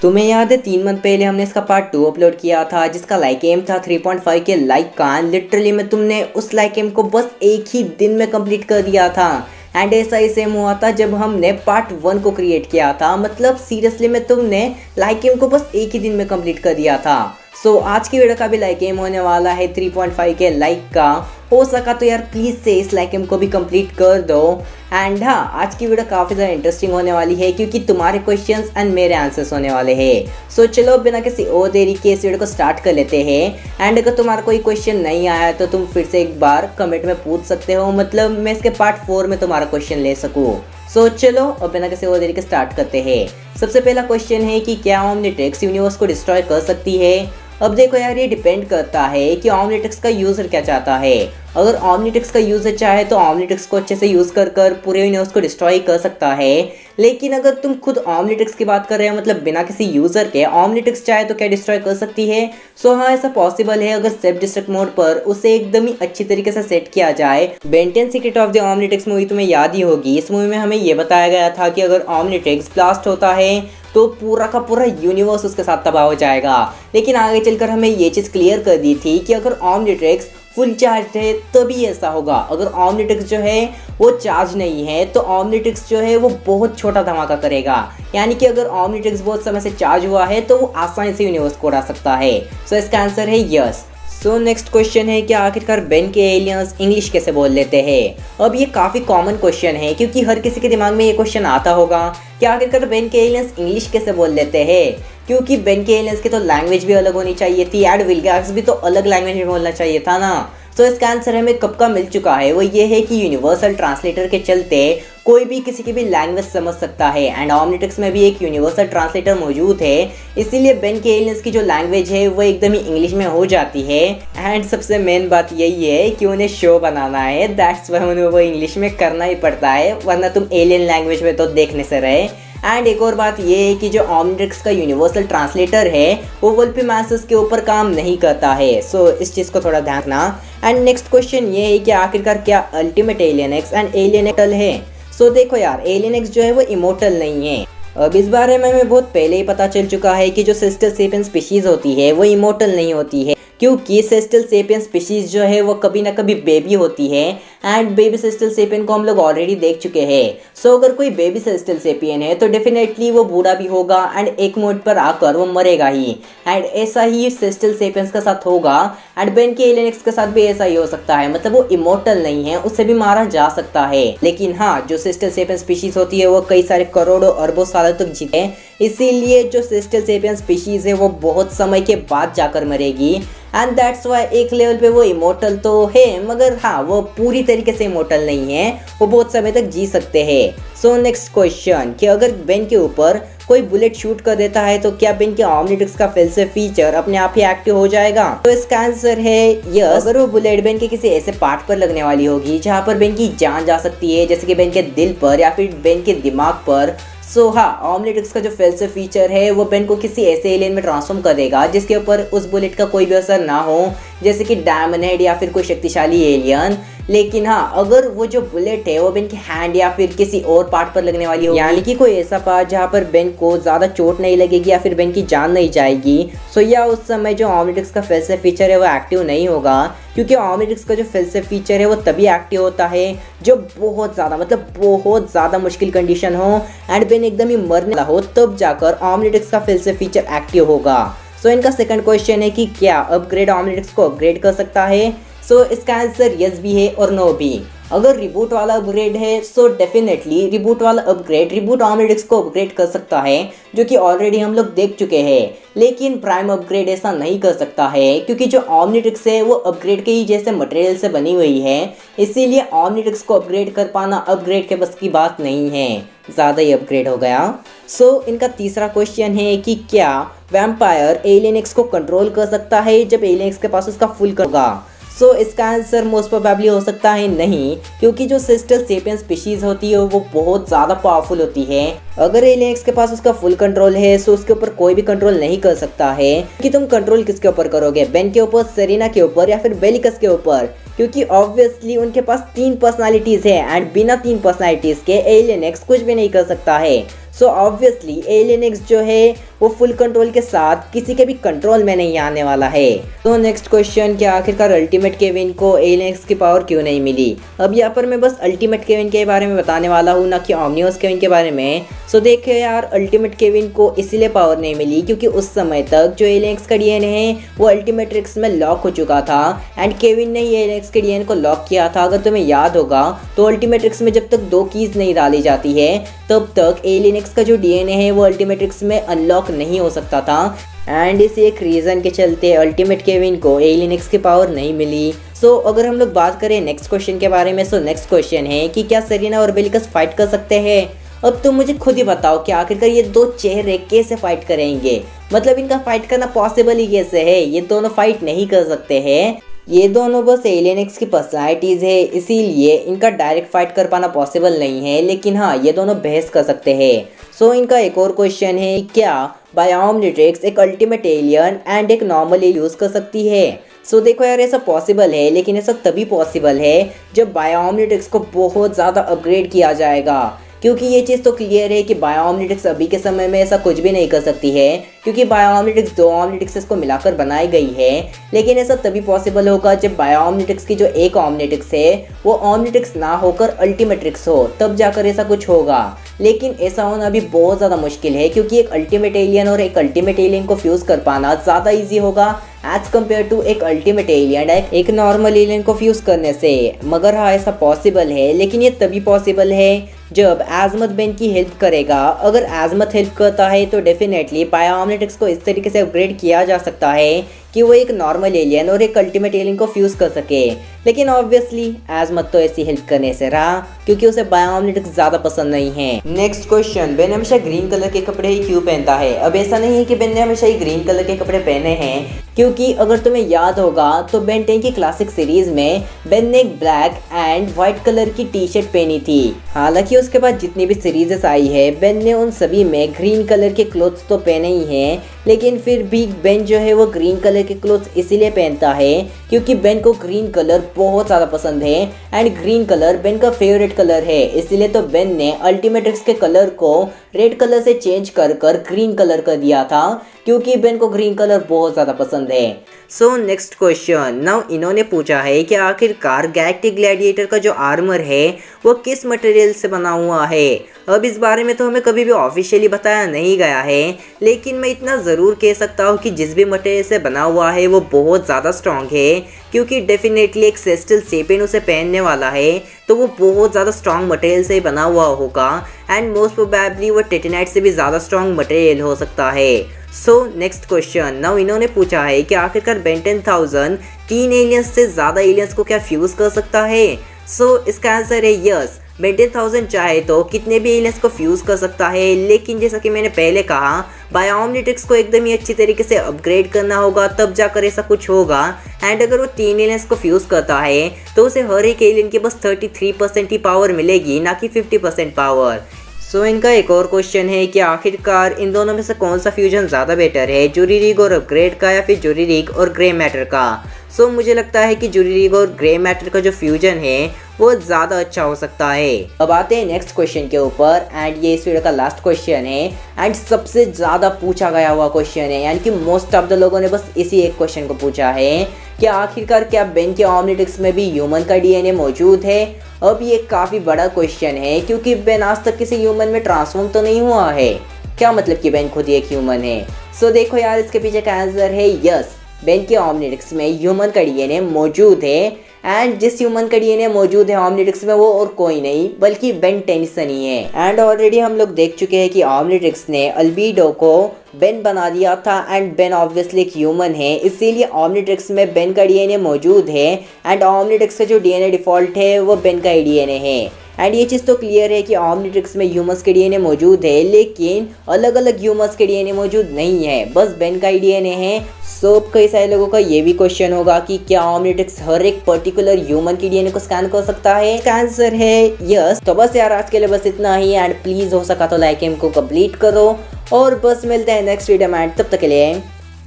तुम्हें याद है 3 मंथ पहले हमने इसका पार्ट 2 अपलोड किया था जिसका लाइक एम था 3.5 के लाइक का। लिटरली में तुमने उस लाइक एम को बस एक ही दिन में कंप्लीट कर दिया था। एंड ऐसा ही सेम हुआ था जब हमने पार्ट 1 को क्रिएट किया था। मतलब सीरियसली में तुमने लाइक एम को बस एक ही दिन में कंप्लीट कर दिया था। सो आज की वीडियो का भी लाइक एम होने वाला है 3.5 के लाइक का। हो सका तो यार प्लीज़ से इस लाइक एम को भी कंप्लीट कर दो। एंड हाँ, आज की वीडियो काफ़ी ज़्यादा इंटरेस्टिंग होने वाली है क्योंकि तुम्हारे क्वेश्चंस एंड मेरे आंसर्स होने वाले हैं। सो चलो बिना किसी और देरी के इस वीडियो को स्टार्ट कर लेते हैं। एंड अगर तुम्हारा कोई क्वेश्चन नहीं आया तो तुम फिर से एक बार कमेंट में पूछ सकते हो, मतलब मैं इसके पार्ट 4 में तुम्हारा क्वेश्चन ले सकूँ। सो चलो अब बिना किसी और देरी के स्टार्ट करते हैं। सबसे पहला क्वेश्चन है कि क्या ओमनिट्रिक्स यूनिवर्स को डिस्ट्रॉय कर सकती है। अब देखो यार, ये डिपेंड करता है कि ओमनिट्रिक्स का यूज़र क्या चाहता है। अगर ओमनिट्रिक्स का यूज़र चाहे तो ओमनिट्रिक्स को अच्छे से यूज़ कर पूरे यूनिवर्स को डिस्ट्रॉय कर सकता है। लेकिन अगर तुम खुद ओमनिट्रिक्स की बात कर रहे हो, मतलब बिना किसी यूज़र के, ओमनिट्रिक्स चाहे तो क्या डिस्ट्रॉय कर सकती है। सो हाँ, ऐसा पॉसिबल है अगर सेल्फ डिस्ट्रक्ट मोड पर उसे एकदम ही अच्छी तरीके से सेट किया जाए। Ben 10 secret of the Omnitrix movie तुम्हें याद ही होगी। इस मूवी में हमें ये बताया गया था कि अगर ओमनिट्रिक्स ब्लास्ट होता है तो पूरा का पूरा यूनिवर्स उसके साथ तबाह हो जाएगा। लेकिन आगे चलकर हमें ये चीज़ क्लियर कर दी थी कि अगर ओमनिट्रिक्स फुल चार्ज है तभी ऐसा होगा। अगर ओमनिट्रिक्स जो है वो चार्ज नहीं है तो ओमनिट्रिक्स जो है वो बहुत छोटा धमाका करेगा। यानी कि अगर ओमनिट्रिक्स बहुत समय से चार्ज हुआ है तो वो आसानी से यूनिवर्स को उड़ा सकता है। सो इसका आंसर है यस। सो नेक्स्ट क्वेश्चन है कि आखिरकार बेन के एलियंस इंग्लिश कैसे बोल लेते हैं। अब ये काफ़ी कॉमन क्वेश्चन है क्योंकि हर किसी के दिमाग में ये क्वेश्चन आता होगा कि आखिरकार बेन के एलियंस इंग्लिश कैसे बोल लेते हैं। क्योंकि बेन के एलियंस की तो लैंग्वेज भी अलग होनी चाहिए थी, एंड विल्गाक्स भी तो अलग लैंग्वेज में बोलना चाहिए था ना। तो इसका आंसर हमें कब का मिल चुका है, वो ये है कि यूनिवर्सल ट्रांसलेटर के चलते कोई भी किसी की भी लैंग्वेज समझ सकता है। एंड ओमनिट्रिक्स में भी एक यूनिवर्सल ट्रांसलेटर मौजूद है, इसीलिए बेन के एलियंस की जो लैंग्वेज है वो एकदम ही इंग्लिश में हो जाती है। एंड सबसे मेन बात यही है कि उन्हें शो बनाना है, दैट्स वाई उन्हें वो इंग्लिश में करना ही पड़ता है, वरना तुम एलियन लैंग्वेज में तो देखने से रहे। एंड एक और बात ये है कि जो ओमनिट्रिक्स का यूनिवर्सल ट्रांसलेटर है वो वोल्पी मैसेज के ऊपर काम नहीं करता है। सो इस चीज़ को थोड़ा ध्यान रखना। एंड नेक्स्ट क्वेश्चन ये है कि आखिरकार क्या ultimate alien x and alien immortal है। सो देखो यार, एलियन एक्स जो है वो इमोर्टल नहीं है। अब इस बारे में हमें बहुत पहले ही पता चल चुका है कि जो सेस्टल सेपियन स्पीशीज होती है वो इमोर्टल नहीं होती है, क्योंकि सेस्टल सेपियन स्पीशीज जो है वो कभी ना कभी बेबी होती है। एंड बेबी सेस्टल सेपियन को हम लोग ऑलरेडी देख चुके हैं। सो अगर कोई बेबी सेस्टल सेपियन है तो डेफिनेटली वो बूढ़ा भी होगा एंड एक मोड पर आकर वो मरेगा ही। एंड ऐसा ही सेस्टल सेपियंस के साथ होगा। एंड बेन के एलियन एक्स के साथ भी ऐसा ही हो सकता है, मतलब वो इमोर्टल नहीं है, उससे भी मारा जा सकता है। लेकिन हाँ, जो सेस्टल सेपियन स्पीशीज होती है वो कई सारे करोड़ों अरबों सालों तक जीते, इसीलिए जो सेस्टल सेपियन स्पीशीज है वो बहुत समय के बाद जाकर मरेगी। एंड दैट्स वाई एक लेवल पे वो इमोर्टल तो है, मगर हाँ वो पूरी तरीके से इमोर्टल नहीं है, वो बहुत समय तक जी सकते हैं। सो नेक्स्ट क्वेश्चन कि अगर बेन के ऊपर कोई बुलेट शूट कर देता है तो क्या बेन के ओमनिट्रिक्स का फिर से फीचर अपने आप ही एक्टिव हो जाएगा। तो इसका आंसर है यस। अगर वो बुलेट बेन के किसी ऐसे पार्ट पर लगने वाली होगी जहाँ पर बेन की जान जा सकती है, जैसे कि बेन के दिल पर या फिर बेन के दिमाग पर, सो हाँ, ओमनिट्रिक्स का जो फेल्स फीचर है वो बेन को किसी ऐसे एलियन में ट्रांसफॉर्म कर देगा जिसके ऊपर उस बुलेट का कोई भी असर ना हो, जैसे कि डायमंड हेड या फिर कोई शक्तिशाली एलियन। लेकिन हाँ, अगर वो जो बुलेट है वो बेन के हैंड या फिर किसी और पार्ट पर लगने वाली हो, यानी कि कोई ऐसा पार्ट जहाँ पर बेन को ज़्यादा चोट नहीं लगेगी या फिर बेन की जान नहीं जाएगी, सो या उस समय जो ओमनिट्रिक्स का फेल्स फीचर है वो एक्टिव नहीं होगा। क्योंकि ओमनिट्रिक्स का जो फेल्स फीचर है वो तभी एक्टिव होता है जो बहुत ज़्यादा, मतलब बहुत ज़्यादा मुश्किल कंडीशन हो एंड बेन एकदम ही मरने वाला हो, तब जाकर ओमनिट्रिक्स का फेल्स फीचर एक्टिव होगा। सो इनका सेकंड क्वेश्चन है कि क्या अपग्रेड ओमनिट्रिक्स को अपग्रेड कर सकता है। सो इसका आंसर यस भी है और नो भी। अगर रिबूट वाला अपग्रेड है सो डेफिनेटली रिबूट वाला अपग्रेड रिबूट ओमनिट्रिक्स को अपग्रेड कर सकता है, जो कि ऑलरेडी हम लोग देख चुके हैं। लेकिन प्राइम अपग्रेड ऐसा नहीं कर सकता है क्योंकि जो ओमनिट्रिक्स है वो अपग्रेड के ही जैसे मटेरियल से बनी हुई है, इसीलिए ओमनिट्रिक्स को अपग्रेड कर पाना अपग्रेड के बस की बात नहीं है, ज़्यादा ही अपग्रेड हो गया। सो इनका तीसरा क्वेश्चन है कि क्या वैम्पायर एलियन एक्स को कंट्रोल कर सकता है जब एलियन एक्स के पास उसका फुल होगा। सो इसका आंसर मोस्ट प्रोबेबली हो सकता है नहीं, क्योंकि जो सेस्टल सेपियन स्पीशीज होती है वो बहुत ज़्यादा पावरफुल होती है। अगर एलियन एक्स के पास उसका फुल कंट्रोल है सो उसके ऊपर कोई भी कंट्रोल नहीं कर सकता है। कि तुम कंट्रोल किसके ऊपर करोगे, बेन के ऊपर, सेरेना के ऊपर या फिर बेलिकस के ऊपर, क्योंकि ऑब्वियसली उनके पास 3 पर्सनालिटीज़ है एंड बिना 3 पर्सनालिटीज़ के एलियन एक्स कुछ भी नहीं कर सकता है। सो ऑब्वियसली एलियन एक्स जो है वो फुल कंट्रोल के साथ किसी के भी कंट्रोल में नहीं आने वाला है। तो नेक्स्ट क्वेश्चन, कि आखिरकार अल्टीमेट केविन को एलियन एक्स की पावर क्यों नहीं मिली। अब यहाँ पर मैं बस अल्टीमेट केविन के बारे में बताने वाला हूँ, ना कि ओमनियोस केविन के बारे में। सो देखिए यार, अल्टीमेट केविन को इसीलिए पावर नहीं मिली क्योंकि उस समय तक जो एलियन एक्स का डीएनए है वो अल्टीमेट्रिक्स में लॉक हो चुका था एंड केविन ने ही एलियन एक्स के डीएनए को लॉक किया था। अगर तुम्हें याद होगा तो अल्टीमेट्रिक्स में जब तक 2 कीज नहीं डाली जाती है तब तक एलियन एक्स का जो डीएनए है वो अल्टीमेट्रिक्स में अनलॉक नहीं हो सकता था एंड इस एक रीज़न के चलते अल्टीमेट केविन को एलियन एक्स की पावर नहीं मिली। सो अगर हम लोग बात करें नेक्स्ट क्वेश्चन के बारे में, सो नेक्स्ट क्वेश्चन है कि क्या सेरेना और बेलिकस फाइट कर सकते हैं। अब तुम मुझे खुद ही बताओ कि आखिरकार ये 2 चेहरे कैसे फाइट करेंगे, मतलब इनका फाइट करना पॉसिबल ही कैसे है। ये दोनों फाइट नहीं कर सकते हैं, ये दोनों बस एलियन एक्स की पर्सनालिटीज़ है, इसीलिए इनका डायरेक्ट फाइट कर पाना पॉसिबल नहीं है। लेकिन हाँ, ये दोनों बहस कर सकते हैं। सो इनका एक और क्वेश्चन है, क्या बायोमनिट्रिक्स एक अल्टीमेट एलियन एंड एक नॉर्मल यूज़ कर सकती है। सो देखो यार, ऐसा पॉसिबल है, लेकिन ऐसा तभी पॉसिबल है जब बायोमनिट्रिक्स को बहुत ज़्यादा अपग्रेड किया जाएगा। क्योंकि ये चीज़ तो क्लियर है कि बायोमनिट्रिक्स अभी के समय में ऐसा कुछ भी नहीं कर सकती है, क्योंकि बायोमनिट्रिक्स 2 ओमनिट्रिक्स को मिलाकर बनाई गई है। लेकिन ऐसा तभी पॉसिबल होगा जब बायोमनिट्रिक्स की जो एक ओमनिट्रिक्स है वो ओमनिट्रिक्स ना होकर अल्टीमेट्रिक्स हो, तब जाकर ऐसा कुछ होगा। लेकिन ऐसा होना अभी बहुत ज़्यादा मुश्किल है, क्योंकि एक अल्टीमेट एलियन और एक अल्टीमेट एलियन को फ्यूज़ कर पाना ज़्यादा ईजी होगा एज कम्पेयर टू एक अल्टीमेट एलियन एक नॉर्मल एलियन को फ्यूज़ करने से। मगर हाँ, ऐसा पॉसिबल है, लेकिन ये तभी पॉसिबल है जब एजमथ बेन की हेल्प करेगा। अगर एजमथ हेल्प करता है तो डेफिनेटली बायोमनिट्रिक्स को इस तरीके से अपग्रेड किया जा सकता है कि वो एक नॉर्मल एलियन और एक अल्टीमेट एलियन को फ्यूज़ कर सके। लेकिन ऑब्वियसली एजमथ तो ऐसी हेल्प करने से रहा क्योंकि उसे बायोमनिट्रिक्स ज़्यादा पसंद नहीं है। नेक्स्ट क्वेश्चन, बेन हमेशा ग्रीन कलर के कपड़े ही क्यों पहनता है। अब ऐसा नहीं है कि बेन ने हमेशा ही ग्रीन कलर के कपड़े पहने हैं, क्योंकि अगर तुम्हें याद होगा तो बेन 10 की क्लासिक सीरीज में बेन ने एक ब्लैक एंड व्हाइट कलर की टी शर्ट पहनी थी। हालांकि उसके बाद जितनी भी सीरीजेस आई है बेन ने उन सभी में ग्रीन कलर के क्लोथ्स तो पहने ही हैं, लेकिन फिर भी बेन जो है वो ग्रीन कलर के क्लोथ्स इसीलिए पहनता है क्योंकि बेन को ग्रीन कलर बहुत ज़्यादा पसंद है एंड ग्रीन कलर बेन का फेवरेट कलर है। इसीलिए तो बेन ने अल्टीमेट्रिक्स के कलर को रेड कलर से चेंज कर ग्रीन कलर कर दिया था, क्योंकि बेन को ग्रीन कलर बहुत ज़्यादा पसंद है। सो नेक्स्ट क्वेश्चन, नाउ इन्होंने पूछा है कि आखिरकार गैलेक्टिक ग्लैडिएटर का जो आर्मर है वो किस मटेरियल से बना हुआ है। अब इस बारे में तो हमें कभी भी ऑफिशियली बताया नहीं गया है, लेकिन मैं इतना ज़रूर कह सकता हूँ कि जिस भी मटेरियल से बना हुआ है वो बहुत ज़्यादा स्ट्रॉन्ग है, क्योंकि डेफिनेटली एक सेस्टल सेपियन उसे पहनने वाला है तो वो बहुत ज़्यादा स्ट्रॉन्ग मटेरियल से बना हुआ होगा एंड मोस्ट प्रोबेबली वो टिटेनाइट से भी ज़्यादा स्ट्रॉन्ग मटेरियल हो सकता है। सो नेक्स्ट क्वेश्चन, नाउ इन्होंने पूछा है कि आखिरकार बेन 10,000 3 एलियंस से ज़्यादा एलियंस को क्या फ्यूज़ कर सकता है। सो इसका आंसर है यस। बेन 10,000 चाहे तो कितने भी एलियंस को फ्यूज़ कर सकता है, लेकिन जैसा कि मैंने पहले कहा बायोमनिट्रिक्स को एकदम ही अच्छी तरीके से अपग्रेड करना होगा, तब जाकर ऐसा कुछ होगा। एंड अगर वो 3 एलियंस को फ्यूज़ करता है तो उसे हर एक एलियन के बस 33% ही पावर मिलेगी, ना कि 50% पावर। सो इनका एक और क्वेश्चन है कि आखिरकार इन दोनों में से कौन सा फ्यूजन ज़्यादा बेटर है, जुरीरिग और अपग्रेड का या फिर जुरीरिग और ग्रे मैटर का। सो मुझे लगता है कि जुरीरिग और ग्रे मैटर का जो फ्यूजन है वो ज़्यादा अच्छा हो सकता है। अब आते हैं नेक्स्ट क्वेश्चन के ऊपर एंड ये इस वीडियो का लास्ट क्वेश्चन है एंड सबसे ज़्यादा पूछा गया हुआ क्वेश्चन है, यानी कि मोस्ट ऑफ द लोगों ने बस इसी एक क्वेश्चन को पूछा है कि आखिरकार क्या बेन के ओमनिट्रिक्स में भी ह्यूमन का डीएनए मौजूद है। अब ये काफ़ी बड़ा क्वेश्चन है क्योंकि बेन आज तक किसी ह्यूमन में ट्रांसफॉर्म तो नहीं हुआ है। क्या मतलब कि बेन खुद ही एक ह्यूमन है। सो देखो यार, इसके पीछे का आंसर है यस। बेन के ओमनिट्रिक्स में ह्यूमन का डीएनए मौजूद है एंड जिस ह्यूमन का डीएनए मौजूद है ओमनिट्रिक्स में वो और कोई नहीं बल्कि बेन टेनिसन ही है। एंड ऑलरेडी हम लोग देख चुके हैं कि ओमनिट्रिक्स ने अल्बीडो को बेन बना दिया था एंड बेन ऑब्वियसली एक ह्यूमन है, इसीलिए ओमनिट्रिक्स में बेन का डीएनए मौजूद है एंड ओमनिट्रिक्स का जो डीएनए डिफ़ॉल्ट है वो बेन का ही डीएनए है। एंड ये चीज़ तो क्लियर है कि ओमनिट्रिक्स में ह्यूमंस के डीएनए मौजूद है, लेकिन अलग अलग ह्यूमंस के डीएनए मौजूद नहीं है, बस बेन का ही डीएनए है। सो कई सारे लोगों का ये भी क्वेश्चन होगा कि क्या ओमनिट्रिक्स हर एक पर्टिकुलर ह्यूमन की डीएनए को स्कैन कर सकता है। इसका आंसर है यस। तो बस यार आज के लिए बस इतना ही एंड प्लीज़ हो सका तो लाइक को कंप्लीट करो और बस मिलते हैं नेक्स्ट वीडियो में, तब तक के लिए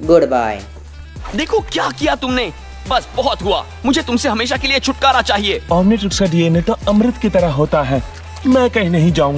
गुड बाय। देखो क्या किया तुमने, बस बहुत हुआ, मुझे तुमसे हमेशा के लिए छुटकारा चाहिए। ओमनिट्रिक्स का डीएनए तो अमृत की तरह होता है, मैं कहीं नहीं जाऊंगा।